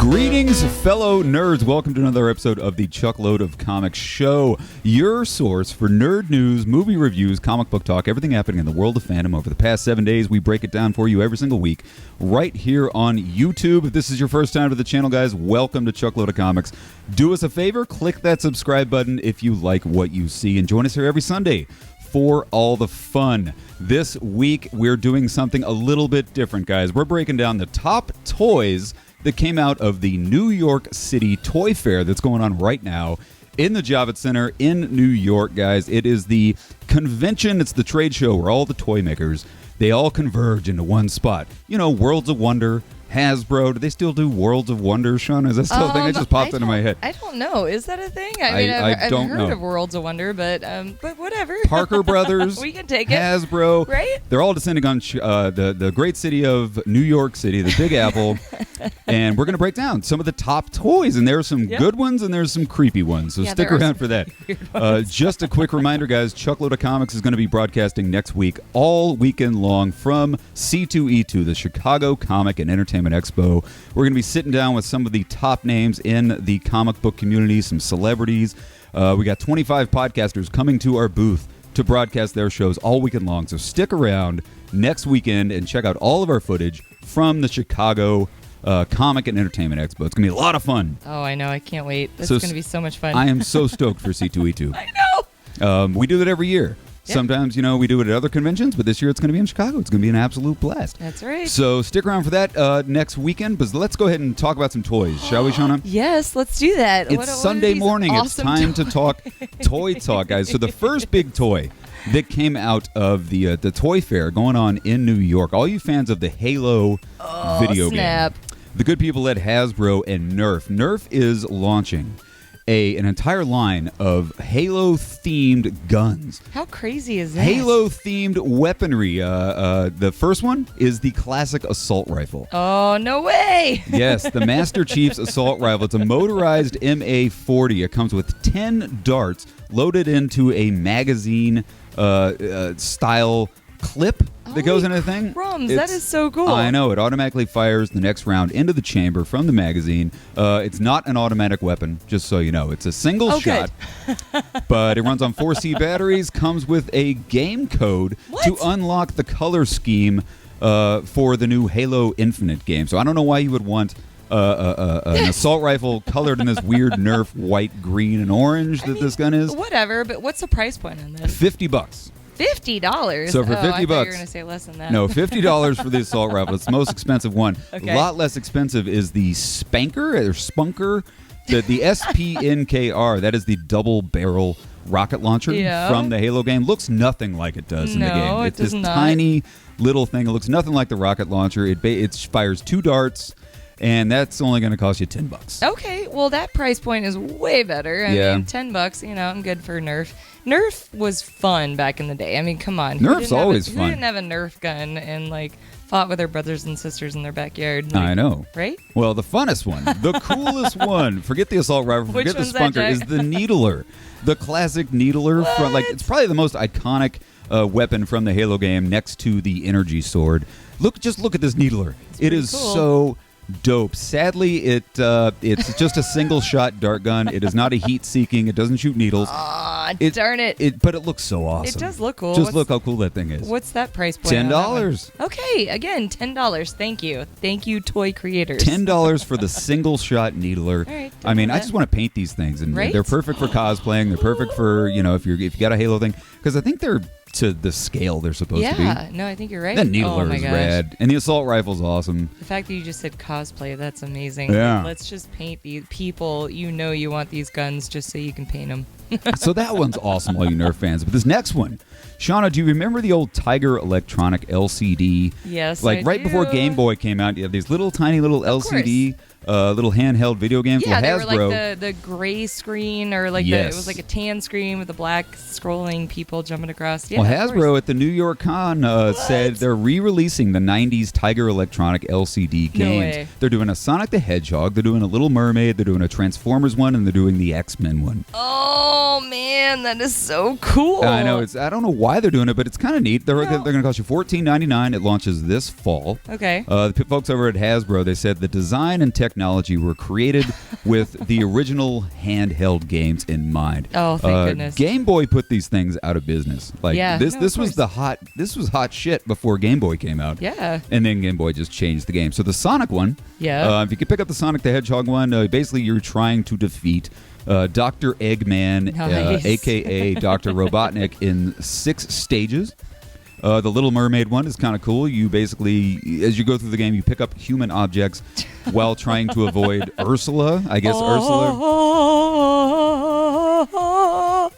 Greetings, fellow nerds. Welcome to another episode of the Chuckload of Comics Show, your source for nerd news, movie reviews, comic book talk, everything happening in the world of fandom over the past 7 days. We break it down for you every single week right here on YouTube. If this is your first time to the channel, guys, welcome to Chuckload of Comics. Do us a favor, click that subscribe button if you like what you see, and join us here every Sunday for all the fun. This week, we're doing something a little bit different, guys. We're breaking down the top toys that came out of the New York City Toy Fair that's going on right now in the Javits Center in New York, guys. It is the convention, it's the trade show where all the toy makers, they all converge into one spot. You know, Worlds of Wonder, Hasbro, do they still do Worlds of Wonder, Sean? Is that still a thing? It just popped into my head. I don't know. Is that a thing? I mean, I've heard of Worlds of Wonder, but whatever. Parker Brothers, we can take it. Hasbro, right? They're all descending on the great city of New York City, the Big Apple, and we're going to break down some of the top toys, and there are some good ones and there's some creepy ones, so stick around for that. Just a quick reminder, guys, Chuckload of Comics is going to be broadcasting next week, all weekend long, from C2E2, the Chicago Comic and Entertainment Expo. We're going to be sitting down with some of the top names in the comic book community, some celebrities. We got 25 podcasters coming to our booth to broadcast their shows all weekend long. So stick around next weekend and check out all of our footage from the Chicago Comic and Entertainment Expo. It's going to be a lot of fun. Oh, I know. I can't wait. This is going to be so much fun. I am so stoked for C2E2. I know. We do that every year. Yeah. Sometimes, you know, we do it at other conventions, but this year it's going to be in Chicago. It's going to be an absolute blast. That's right. So stick around for that next weekend, but let's go ahead and talk about some toys, shall we, Shauna? Yes, let's do that. It's Sunday morning. Awesome it's time to talk toy talk, guys. So the first big toy that came out of the Toy Fair going on in New York, all you fans of the Halo video game, the good people at Hasbro and Nerf. Nerf is launching an entire line of Halo-themed guns. How crazy is that? Halo-themed weaponry. The first one is the classic assault rifle. Oh, no way! Yes, the Master Chief's assault rifle. It's a motorized MA-40. It comes with 10 darts loaded into a magazine style clip that goes into the thing. That is so cool. I know. It automatically fires the next round into the chamber from the magazine. It's not an automatic weapon, just so you know. It's a single shot, but it runs on 4C batteries, comes with a game code to unlock the color scheme for the new Halo Infinite game. So I don't know why you would want an assault rifle colored in this weird Nerf white, green, and orange this gun is. Whatever, but what's the price point on this? $50. $50. So for $50, I thought you were going to say less than that. No, $50 for the assault rifle. It's the most expensive one. Okay. A lot less expensive is the Spanker or Spunker, the SPNKR. That is the double barrel rocket launcher from the Halo game. Looks nothing like it does in the game. It's this not. Tiny little thing. It looks nothing like the rocket launcher. It fires 2 darts. And that's only going to cost you $10. Okay, well that price point is way better. I mean, $10. You know, I'm good for Nerf. Nerf was fun back in the day. I mean, come on. Nerf's always fun. Who didn't have a Nerf gun and like fought with their brothers and sisters in their backyard? I know, right? Well, the funnest one, the coolest one. Forget the assault rifle. Forget the Spunker. Is the Needler, the classic Needler. From it's probably the most iconic weapon from the Halo game, next to the energy sword. Just look at this Needler. It is cool. So dope. Sadly, it's just a single shot dart gun. It is not a heat seeking. It doesn't shoot needles. Aw, darn it. But it looks so awesome. It does look cool. Just look how cool that thing is. What's that price point? $10. Okay, again, $10. Thank you, toy creators. $10 for the single shot Needler. All right, I mean, I just want to paint these things, and they're perfect for cosplaying. They're perfect for if you got a Halo thing, because I think they're to the scale they're supposed to be. Yeah, no, I think you're right. The Needler is rad, and the assault rifle's awesome. The fact that you just said cosplay, that's amazing. Yeah. Like, let's just paint these people. You want these guns just so you can paint them. So that one's awesome, all you Nerf fans. But this next one, Shauna, do you remember the old Tiger Electronic LCD? Yes, Like right before Game Boy came out, you had these little tiny little LCD little handheld video games. Yeah, well, they were like the gray screen, or like it was like a tan screen with the black scrolling people jumping across. Yeah, well, Hasbro at the New York Con said they're re-releasing the 90s Tiger Electronic LCD games. No way. They're doing a Sonic the Hedgehog, they're doing a Little Mermaid, they're doing a Transformers one, and they're doing the X-Men one. Oh Oh man, that is so cool. I know. I don't know why they're doing it, but it's kind of neat. They're going to cost you $14.99. It launches this fall. Okay. The folks over at Hasbro, they said the design and technology were created with the original handheld games in mind. Oh, thank goodness. Game Boy put these things out of business. Like this was hot shit before Game Boy came out. Yeah. And then Game Boy just changed the game. So the Sonic one. Yeah. If you could pick up the Sonic the Hedgehog one, basically you're trying to defeat Dr. Eggman, Nice. a.k.a. Dr. Robotnik, in 6 stages. The Little Mermaid one is kind of cool. You basically, as you go through the game, you pick up human objects while trying to avoid Ursula. I guess Ursula.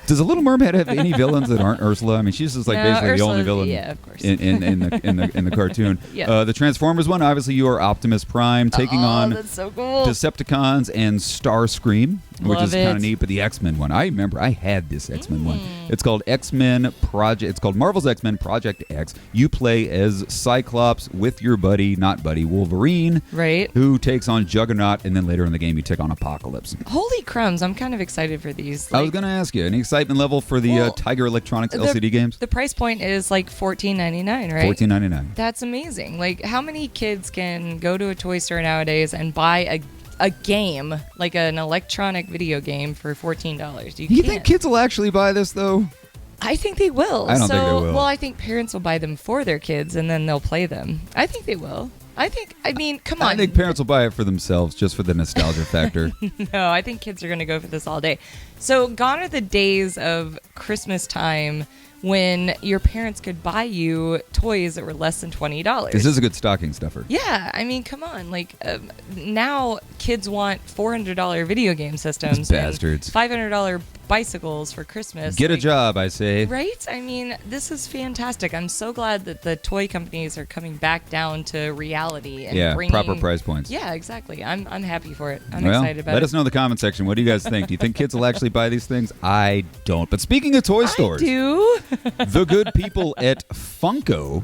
Does the Little Mermaid have any villains that aren't Ursula? I mean, she's just basically Ursula's the only villain of course. in the cartoon. Yeah. The Transformers one, obviously, you are Optimus Prime taking on that's so cool. Decepticons and Starscream, which Love is kind it. of neat. But the X-Men one, I remember I had this X-Men one. It's called X-Men Project. It's called Marvel's X-Men Project X. You play as Cyclops with your buddy, not buddy, Wolverine, Right. who takes on Juggernaut, and then later in the game you take on Apocalypse. Holy crumbs, I'm kind of excited for these. I was going to ask you, any excitement level for the Tiger Electronics LCD games? The price point is like $14.99, right? $14.99. That's amazing. Like, how many kids can go to a toy store nowadays and buy a game, like an electronic video game, for $14? You think kids will actually buy this, though? I think they will. I don't think they will. Well, I think parents will buy them for their kids, and then they'll play them. I think they will. I mean, come on. I think parents will buy it for themselves, just for the nostalgia factor. No, I think kids are going to go for this all day. So gone are the days of Christmas time when your parents could buy you toys that were less than $20. This is a good stocking stuffer. Yeah, I mean, come on. Like, now kids want $400 video game systems. These bastards. And $500 bicycles for Christmas. Get a job, I say. Right? I mean, this is fantastic. I'm so glad that the toy companies are coming back down to reality and bringing proper price points. Yeah, exactly. I'm happy for it. I'm excited about it. Let us know in the comment section. What do you guys think? Do you think kids will actually buy these things? I don't. But speaking of toy stores, I do. the good people at Funko,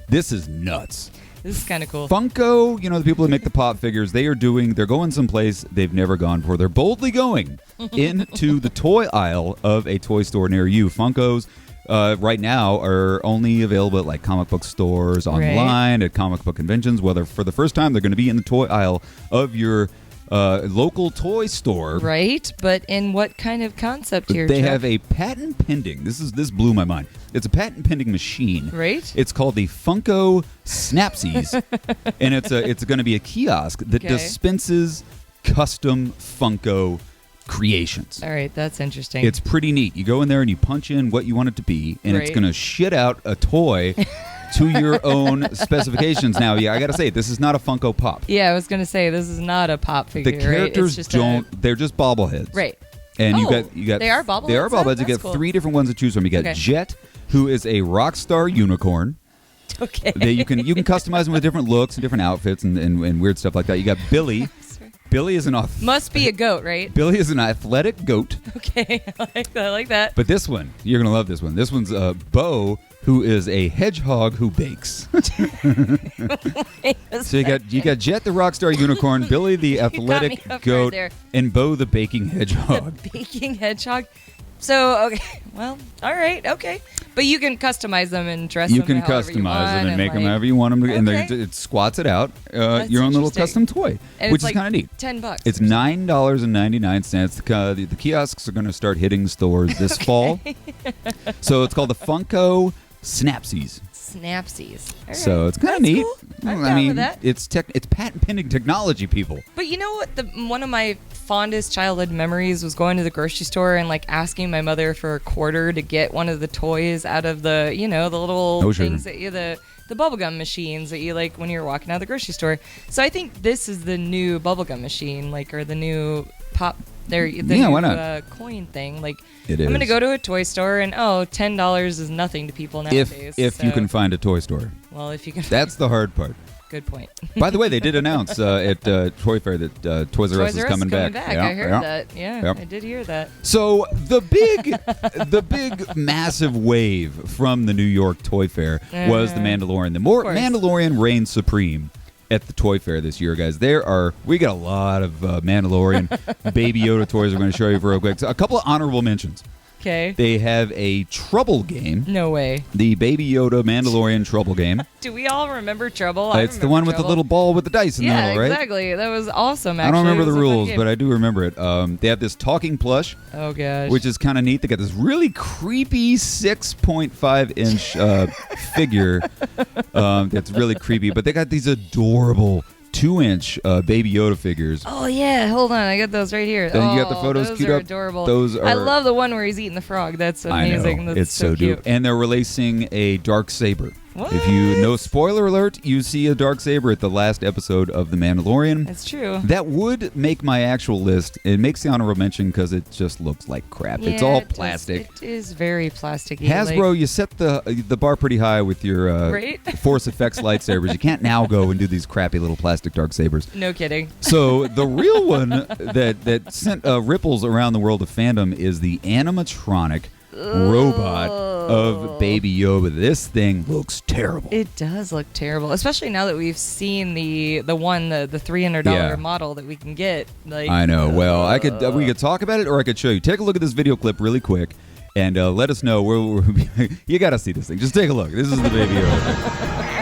this is nuts. This is kind of cool. Funko, the people that make the pop figures, they're going someplace they've never gone before. They're boldly going into the toy aisle of a toy store near you. Funkos right now are only available at like comic book stores, online, at comic book conventions. Whether for the first time they're going to be in the toy aisle of your local toy store. Right, but in what kind of concept here? They Chuck? have a patent pending. This blew my mind. It's a patent pending machine. Right. It's called the Funko Snapseed, and it's going to be a kiosk that dispenses custom Funko creations. All right, that's interesting. It's pretty neat. You go in there and you punch in what you want it to be, and it's going to shit out a toy to your own specifications. Now, I got to say, this is not a Funko Pop. Yeah, I was going to say, this is not a pop figure. The characters they're just bobbleheads. Right. And you got they are bobbleheads. They are bobbleheads. You get cool. 3 different ones to choose from. You got Jet, who is a rock star unicorn. Okay. You can customize them with different looks and different outfits and weird stuff like that. You got Billy. Billy is must be a goat, right? Billy is an athletic goat. Okay, I like that. But this one, you're gonna love this one. This one's Bo, who is a hedgehog who bakes. So you got Jet the rockstar unicorn, Billy the athletic goat, and Bo the baking hedgehog. The baking hedgehog. So well, all right, okay. But you can customize them and dress them. You can customize them and make them however you want them to, and it squats it out your own little custom toy, which is kind of neat. $10. It's $9.99. The kiosks are going to start hitting stores this fall. So it's called the Funko Snapseed. Snapseed. Right. So it's kind of neat. Cool. I'm down with that. It's patent pending technology, people. But you know what? One of my fondest childhood memories was going to the grocery store and like asking my mother for a quarter to get one of the toys out of the the little things that the bubblegum machines that you like when you're walking out of the grocery store. So I think this is the new bubblegum machine, or the new pop. Why not? Coin thing. Like, it I'm is. going to go to a toy store and $10 is nothing to people nowadays. If you can find a toy store. Well, if you can. That's the hard part. Good point. By the way, they did announce at Toy Fair that Toys R Us is coming back. Yeah, I heard that. Yeah, I did hear that. So the big massive wave from the New York Toy Fair was the Mandalorian. The Mandalorian reigns supreme at the toy fair this year, guys. We got a lot of Mandalorian Baby Yoda toys we're going to show you real quick. So a couple of honorable mentions. Okay. They have a Trouble game. No way. The Baby Yoda Mandalorian Trouble game. Do we all remember Trouble? It's the one with the little ball with the dice in the middle, right? Yeah, exactly. That was awesome, actually. I don't remember the rules, but I do remember it. They have this talking plush. Oh, gosh. Which is kind of neat. They got this really creepy 6.5-inch figure that's really creepy. But they got these adorable 2-inch Baby Yoda figures. Oh, yeah. Hold on. I got those right here. And you got the photos those queued are up. adorable. Those are. I love the one where he's eating the frog. That's amazing. I know. That's It's so cute. dope. And they're releasing a dark saber. What? If you know, spoiler alert, you see a dark saber at the last episode of The Mandalorian. That's true. That would make my actual list. It makes the honorable mention because it just looks like crap. Yeah, it's all plastic. It is very plasticky. Hasbro, you set the bar pretty high with your right? Force Effects lightsabers. You can't now go and do these crappy little plastic dark sabers. No kidding. So the real one that sent ripples around the world of fandom is the animatronic robot of Baby Yoda. This thing looks terrible. It does look terrible, especially now that we've seen the $300 model that we can get. Like, I know. Well, we could talk about it, or I could show you. Take a look at this video clip really quick, and let us know where you got to see this thing. Just take a look. This is the Baby Yoda.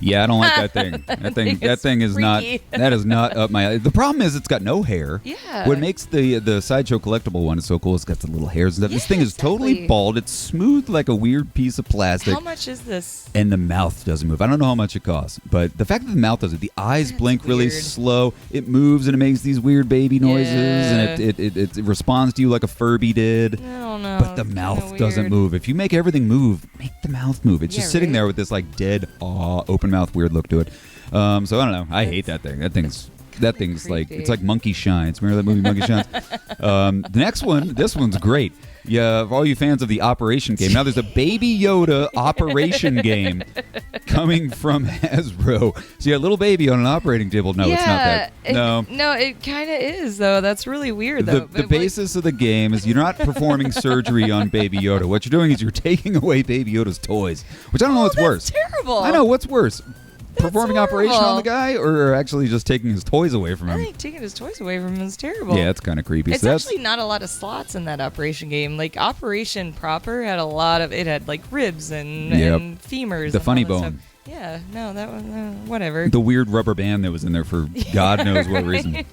Yeah, I don't like that thing. That thing is not. That is not up my. The problem is it's got no hair. Yeah. What makes the Sideshow collectible one so cool is it's got the little hairs and stuff. This thing is totally bald. It's smooth like a weird piece of plastic. How much is this? And the mouth doesn't move. I don't know how much it costs, but the fact that the mouth does it, the eyes blink really slow. It moves and it makes these weird baby noises, and it responds to you like a Furby did. I don't know. But the mouth doesn't move. If you make everything move, make the mouth move. It's just sitting there with this like dead, open mouth weird look to it. So I don't know. I hate that thing. That thing's like, it's like Monkey Shines. Remember that movie Monkey Shines? The next one, this one's great. Yeah, for all you fans of the Operation game, now there's a Baby Yoda Operation game coming from Hasbro. So you got a little baby on an operating table. No, it's not that. No, it kind of is, though. That's really weird, though. The basis of the game is you're not performing surgery on Baby Yoda. What you're doing is you're taking away Baby Yoda's toys, which I don't know what's worse. Terrible. I know, what's worse? Performing horrible. operation on the guy, or actually just taking his toys away from him? I think taking his toys away from him is terrible. Yeah, it's kind of creepy. It's actually not a lot of slots in that Operation game. Like, Operation proper had a lot of... It had, like, ribs and femurs. The and funny all that bone. stuff. Yeah, no, that was... whatever. The weird rubber band that was in there for God knows what reason.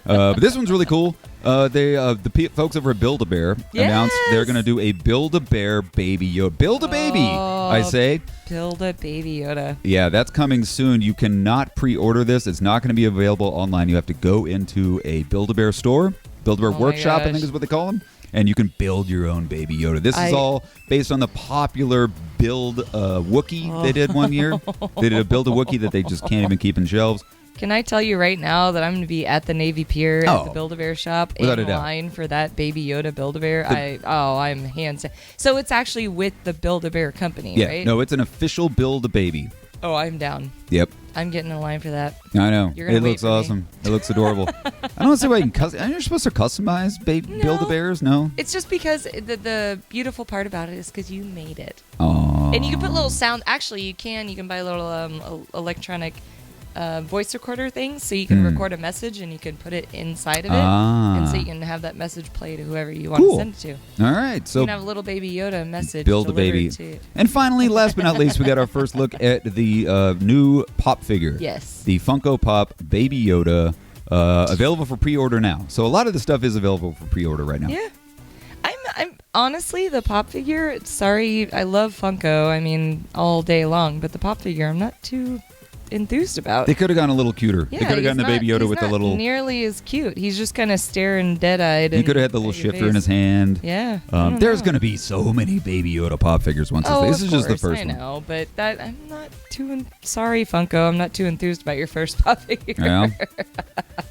But this one's really cool. The folks over at Build-A-Bear announced they're going to do a Build-A-Bear Baby Yoda. Build-A-Baby, I say. Build-A-Baby Yoda. Yeah, that's coming soon. You cannot pre-order this. It's not going to be available online. You have to go into a Build-A-Bear store. Build-A-Bear Workshop, I think is what they call them. And you can build your own Baby Yoda. This is all based on the popular Build Wookiee they did one year. They did a Build a Wookiee that they just can't even keep in shelves. Can I tell you right now that I'm going to be at the Navy Pier at the Build-A-Bear shop in line for that Baby Yoda Build-A-Bear? I'm hands. So it's actually with the Build-A-Bear company, right? No, it's an official Build-A-Baby. Oh, I'm down. Yep. I'm getting in line for that. I know. It looks awesome. It looks adorable. I don't see why you can You're supposed to customize Build-A-Bears? No? It's just because the beautiful part about it is because you made it. Aww. And you can put little sound. Actually, you can buy a little electronic voice recorder things, so you can record a message and you can put it inside of it, and so you can have that message play to whoever you want to send it to. All right, so you can have a little Baby Yoda message. Build a baby. And finally, last but not least, we got our first look at the new Pop figure. Yes. The Funko Pop Baby Yoda, available for pre-order now. So a lot of the stuff is available for pre-order right now. Yeah. I'm honestly, the Pop figure. Sorry, I love Funko. I mean, all day long, but the Pop figure, I'm not too enthused about. They could have gone a little cuter. Yeah, they could have gotten the Baby Yoda with the little. Nearly as cute. He's just kind of staring dead-eyed. He could have had the little shifter in his hand. Yeah. There's going to be so many Baby Yoda pop figures once. This is just the first one. I know, but I'm not too. Sorry, Funko. I'm not too enthused about your first pop figure. Yeah.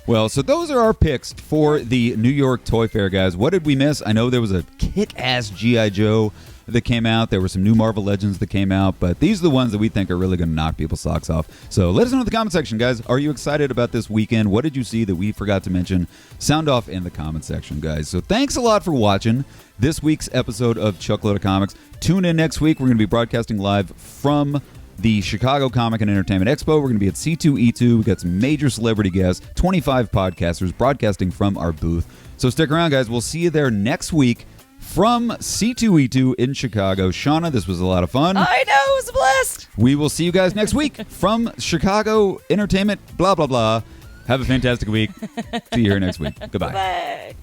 Well, so those are our picks for the New York Toy Fair, guys. What did we miss? I know there was a kick-ass G.I. Joe that came out. There were some new Marvel Legends that came out, but these are the ones that we think are really going to knock people's socks off. So let us know in the comment section, guys. Are you excited about this weekend? What did you see that we forgot to mention? Sound off in the comment section, guys. So thanks a lot for watching this week's episode of Chuckload of Comics. Tune in next week. We're going to be broadcasting live from the Chicago Comic and Entertainment Expo. We're going to be at C2E2. We've got some major celebrity guests, 25 podcasters broadcasting from our booth. So stick around, guys. We'll see you there next week from C2E2 in Chicago. Shauna, this was a lot of fun. I know. It was a blast. We will see you guys next week from Chicago Entertainment, blah, blah, blah. Have a fantastic week. See you here next week. Goodbye. Bye.